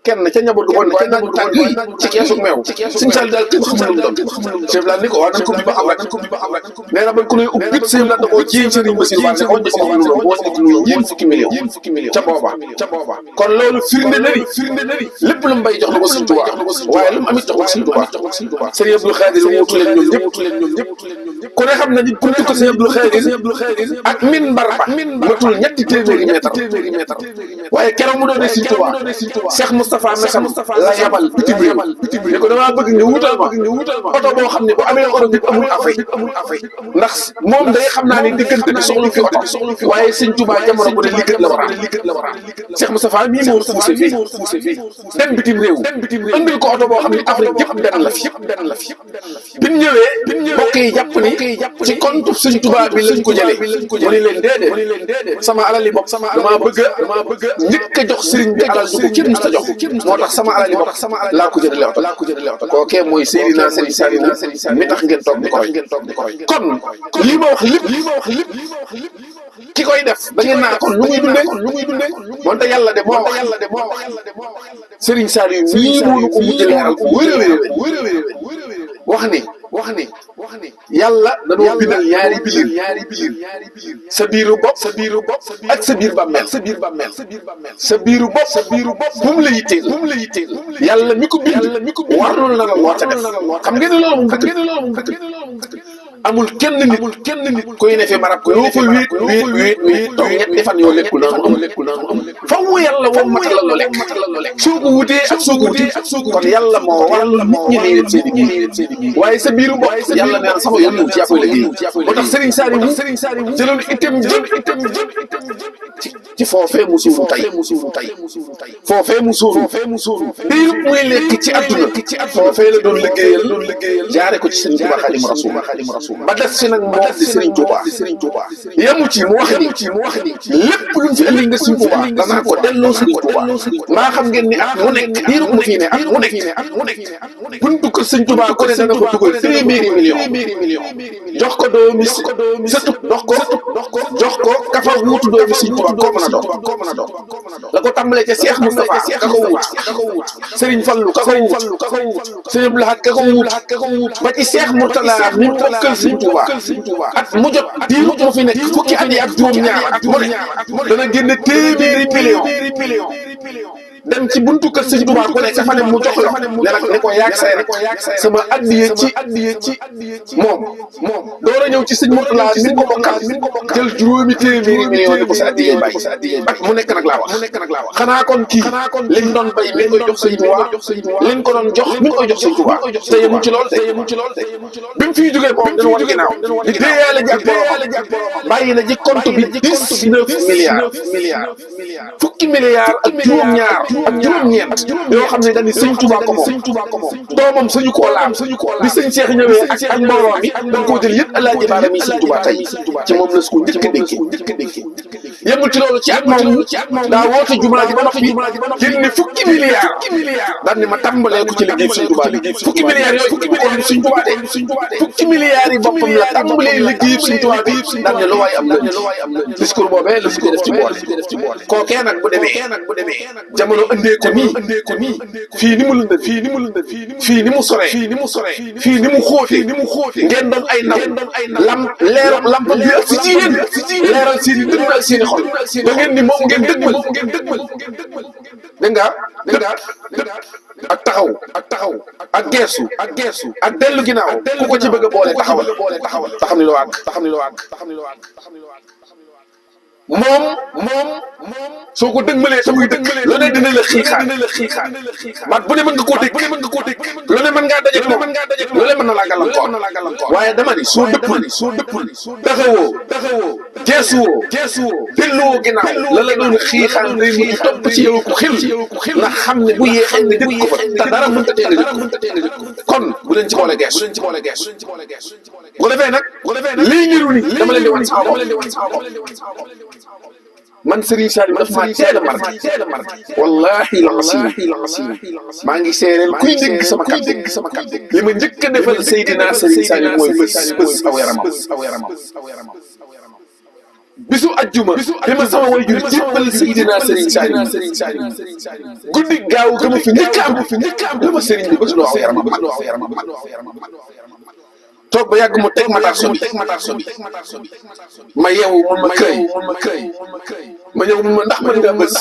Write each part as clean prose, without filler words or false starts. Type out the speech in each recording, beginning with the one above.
kenn ca njaboot gu bon waaye naaj bu tàng ci keesu meew Sëñ Saliou daal kenn xamul lu mu doon chef la ni ko waaw nañ ko bi ba xam rek nee na bañ ko lay ubbit sëñ la da koo jiiñ Sëriñ Bassirou Ba ne ko ñu ko lu boo nekk lu ñeen fukki million ca booba kon loolu firnde na ni lépp lu mu bay jox na ko Sëñ Tuubaa waaye lu mu amit jox ko Sëñ Tuubaa Sëriñ Abdou Khadir wuutu leen ñoom ñëpp ku ne xam na ni buntu ko Sëriñ Abdou Khadir ak minbar ba matul ñetti téeméeri mètre waaye keroog mu doon Sëriñ Tuubaa Cheikh Moustapha Messam la yabal bitim réew ne ko damaa bëgg nga wutal ma oto boo xam ne bu amee oto bi amul affaire ndax moom day xam naa ni diggante bi soxlu fi oto waaye Sëriñ Tuubaa jamono bu ne liggéey la war a Cheikh Moustapha mii moo poussé fii dem bitim réew andil ko oto boo xam ne Afrique yëpp benn la fi bi ñu ñëwee mbokk yi jàpp ni ci compte Sëriñ Tuubaa bi lañ ko jëlee mu ni leen déedéet sama alali bopp damaa bëgg a njëkk a jox sëriñ bi alal du ko kenn musta jox moo tax sama alali bopp laa ko jëndale oto kookee mooy Seydina Sëriñ Saliou mi tax ngeen toog di ko roy kon lii ma wax lépp ki koy def da ngeen naa kon lu muy dundee moonte yàlla de moo wax Sëriñ Saliou mii moonu ko mujj leeral ko wér wax ni yàlla dañoo bindal ñaari biir sa biiru bopp ak sa biir bàmmeel sa biiru bopp bu mu la yitteel yàlla mi ko bind warul na la loo ca def xam ngeen ne loolu moom dëgg amul kenn nit koy ne fi marab ko loo fa wéet toog ñetti fan yoo lekkul naanu faw yàlla moom matal la loo lekk soo ko wutee ak soo ko wutee kon yàlla moo waral nit ñi ne leen seen waaye sa biiru bopp yàlla nee na sama yoon ci yaa koy liggéey moo tax Serigne Saliou jëloon itam jëm ci foofee mu suuru tey foofee mu suuru biir muy lekk ci àdduna foofee la doon liggéeyal jaare ko ci Serigne Touba Xaadimu Rasuul ba def si nag moom di Serigne Touba yemu ci mu wax ni lépp luñ fi indi nga Serigne Touba danaa ko delloo Serigne Touba maa xam ngeen ni at mu nekk diiru mu fii ne at mu nekk buntu ko Serigne Touba ko ne dana ko dugal téeméeri million jox ko doomi sëtu jox ko kafa wuutu doomi Serigne Touba koo mën a doon la ko tàmbalee ca Cheikh Moustapha ka ko wut Serigne Fallou ka ko wut Serigne Abdou Lahad ka ko wut ba ci Cheikh Mourtala mi bokkal Serigne Touba at mu jot diiru mu fi nekk fukki at yi ak juróom-ñaar at mu ne dana génne téeméeri million dem ci buntu kër Sëriñ Tuubaa ku nekk fa ne mu jox la ne nag ne ko yaag say rek sama addiye ci moom door a ñëw ci Sëriñ Murtala min ko bokkal jël juróomi téeméeri million ne ko sa addiye bàyyi ak mu nekk nag laa wax xanaa kon kii liñ doon bay mi ngi koy jox Sëriñ Tuubaa liñ ko doon jox mi ngi koy jox Sëriñ Tuubaa te yemul ci lool bi mu fiy jógee moom dina war ginnaaw di déeyaale ji ak borom bàyyi na ji compte bi 19 milliards fukki milliards ak juróom-ñaar ak juróom-ñeent yoo xam ne dañuy Sëñ Tuubaa ko moom doomam suñu koo laam bi sëñ Cheikh ñëwee ak mbooloo mi dañ koo jël yëpp Alaaji Baara mi Sëñ Tuubaa tey ci moom la su ko njëkk a dénkee yemul ci loolu ci at moom daa woote jumaa ji ba noppi génne fukki milliards daan ne ma tàmbalee ko ci liggéey Sëñ Tuubaa bi fukki milliards yooyu fukki milliards Sëñ Tuubaa de fukki milliards yi boppam la tàmbalee liggéey Sëñ Tuubaa bi daan ne lu waay am la discours boobee la su ko def ci boole kookee nag bu demee jamono indee ko nii fii ni mu lëndëm fii ni mu soree fii ni mu xóotee ngeen doon ay ndaw leeram lamp bi ak si ci yéen leeral seeni dënn ak seeni xol ba ngeen ni moom ngeen dëgmal dégg nga ak taxaw ak geesu ak dellu ginnaaw ku ko ci bëgg a boole taxawal taxam ni loo àgg moom soo ko dëgmalee te muy dëgg lu ne dina la xiixaan baat bu ne mën nga koo dégg lu ne mën ngaa dajeeg moom lu ne mën na laa gàllankoor waaye dama ni soo dëppul taxawoo geesuwoo delluwoo ginnaaw la la doon xiixaan day mujj topp ci yow ko xil na xam ne bu yéexee nga jëkk ko fa te dara mënta tee nga jëkk kon bu leen ci boole geesu bu ko defee nag lii ngiru ni dama leen di wan sama bopp man Serigne Saliou daf maa teel a marqué wallaahi la maa ngi seereel kuy dégg sama kàddu li ma njëkk a defal Seydina Serigne Saliou mooy bés aw yaramam bisu ajjuma bi ma sama waajur jébbal Seydina Serigne Saliou guddi gaaw ga ma fi njëkk a am la ma Serigne bi bëgg loo yaramam toog ba yàgg mu teg matar so bi ma yeewu mun ma këy ma ñëw mun ma ndax mën nga bës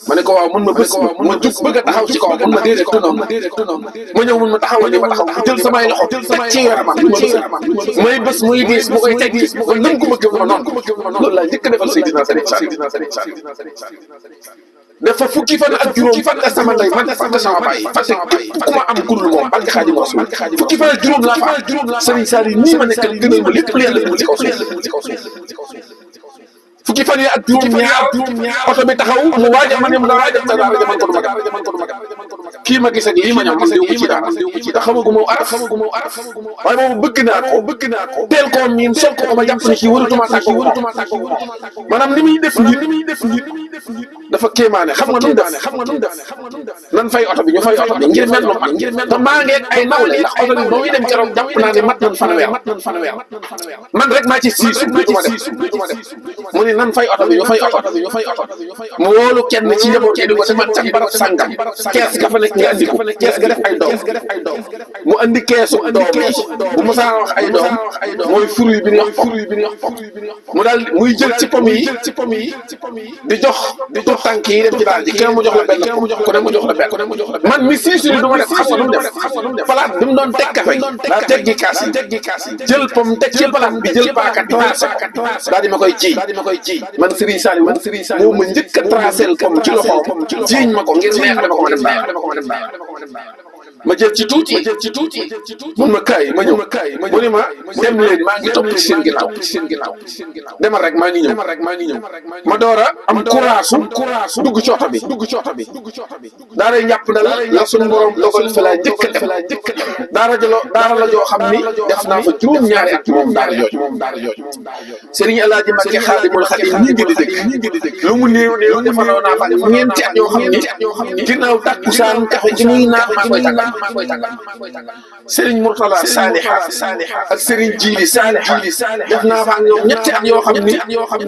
ma ne ko waaw mun ma bës ma jug bëgg a taxaw ci kaw mun ma déedéet tunoom ma ñëw mun ma taxawal ni ma taxaw mu jël samay loxo teg ci yaramam may bës muy diis mu koy teg ba nam ko ma gëm ma noonu loolu laa njëkk a defal Seydina Serigne dafa fukki fan ak juróom fàtte sama ndey man fàtte sama baay fàtte képp ku ma am ku dul moom barke Xaadimu Rasuul fukki fan ak juróom laa fa am Serigne Saliou nii ma nekkal gënal ma lépp lu yàlla mu ci kaw suuf fukki fan yi ak juróom ñaar oto bi taxaw mu waaj a ma ñam la waaj a sa daara jaman ko du magal kii ma gis ak lii ma ñam man déw ci dara te xamagu ma araf waaye moom bëgg naa ko teel koo miin sol ko ma jàpp ne kii warutuma tàggoo maanaam ni muy def nit dafa kéemaane xam nga nu mu def nan fay oto bi ñu fay oto bi ngir mel no man te maa ngeeg ay nawle ndax oto bi ba muy dem keroog jàpp naa ne mat nan fanweer man rek maa ci siisu duma def mu ne nan fay oto bi ñu fay oto mu wóolu kenn ci njaboot yi di ko demal ca barab sàngam kees ga fa nekk nga andi ko kees ga def ay doom mu andi keesu doom yi bu Musaa wax ay doom mooy fruit bi ñuy wax pom mu daal muy jël ci pom yi di jox tànk yi dem ci daal ji kenn mu jox la benn ku ne mu jox la benn man mi siisu ni du ma def xam nga nu mu def palaat bi mu doon teg café daa teggi kaas yi jël pom teg ci palaat bi jël paaka tracé daal di ma koy ji man Serigne Saliou moo ma njëkk a tracé pom ci loxoom jiiñ ma ko ngir neexale ma ko ma dem ma jël ci tuuti mun ma kaay ma ñëw mu ne ma dem leen maa ngi topp ci seen ginnaaw demal rek maa ngi ñëw ma door a am courage dugg ci oto bi daara njàpp na la suñu borom dogal fa laa njëkk a def daara la joo xam ni def naa fa juróom-ñaari at moom daara jooju Serigne El Hadji Mbacké Khadimul Khadim ñi ngi di dëgg lu mu néew defaloo naa fa ñeenti at yoo xam ni ginnaaw takkusaan kafe ci muy naan maa koy tàngal Serigne Mourtala Saliha ak Serigne Djili Saliha def naa fa ak ñoom ñetti at yoo xam ni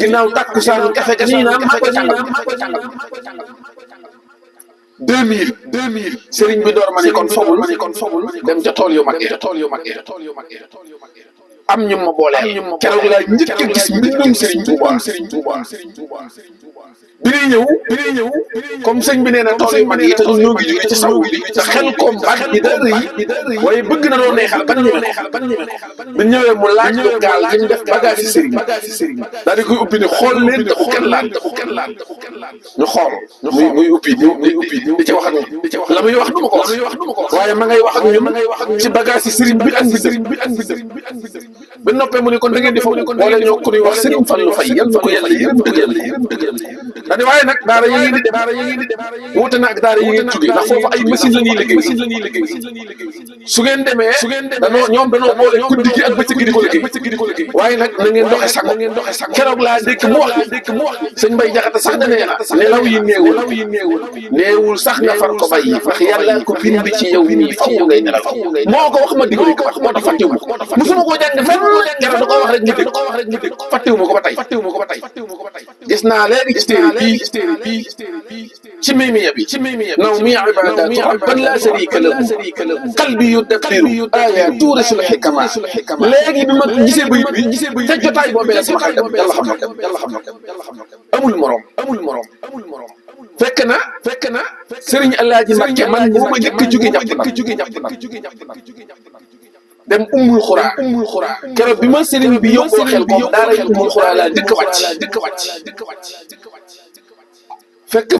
ginnaaw takkusaan kafe ga nii naan maa koy tàngal 2000 Serigne bi door ma ni kon fogul dem ca tool yu mag am ñu ma boole keroog laa njëkk a gis mbindum Serigne Touba bi ñuy ñëw comme sëñ bi nee na tool yu mag yi te ñoo ngi jóge ci saw bi te xel koom baat bi da rëy waaye bëgg na loo neexal ban ñëwee bi ñëwee mu laaj ko gaal gi ñu def bagage ci Serigne daal di koy ubbi ni xool leen te ku kenn laal ñu xool muy ubbi di ci wax ak ñun la muy wax du ma ko wax waaye ma ngay wax ak ñun ci bagage ci Serigne bi ak bi noppee mu ne kon da ngeen di fa boole ñoo ko ñuy wax Serigne Fallou Faye yal na ko yàlla yërëm daal di waaye nag daara yi ngeen di dem wuute na ak daara yi ngeen jógee ndax foofu ay machine la ñuy liggéey su ngeen demee ñoom danoo boole guddi gi ak bëccëg gi di ko liggéey waaye nag na ngeen doxe sang keroog laa dégg mu wax sëñ Mbay Jaxate sax da nee na nelaw yi néewul sax nga far ko bàyyi ndax yàlla ko bind ci yow nii faw ngay nelaw moo ko wax ma digg ko wax moo tax fàttewu ko musuma koo jàng fenn keroog da koo wax rek ñu dégg fàttewu ma ko ba tey gis naa léegi ci téere bii ci mimiya bi naw mi ibadatu rabban la sharika lahu qalbi yudabbiru ayatu rasul hikama léegi bi ma gisee bi te jotaay boobee la sama xel dem yàlla xam na ko amul morom fekk na Serigne El Hadji Mbacké man moo ma njëkk a jóge jàpp na dem ummul xuraa keroog bi ma Serigne bi yóbboo xel ko daara ummul xuraa laa dëkk wàcc fekk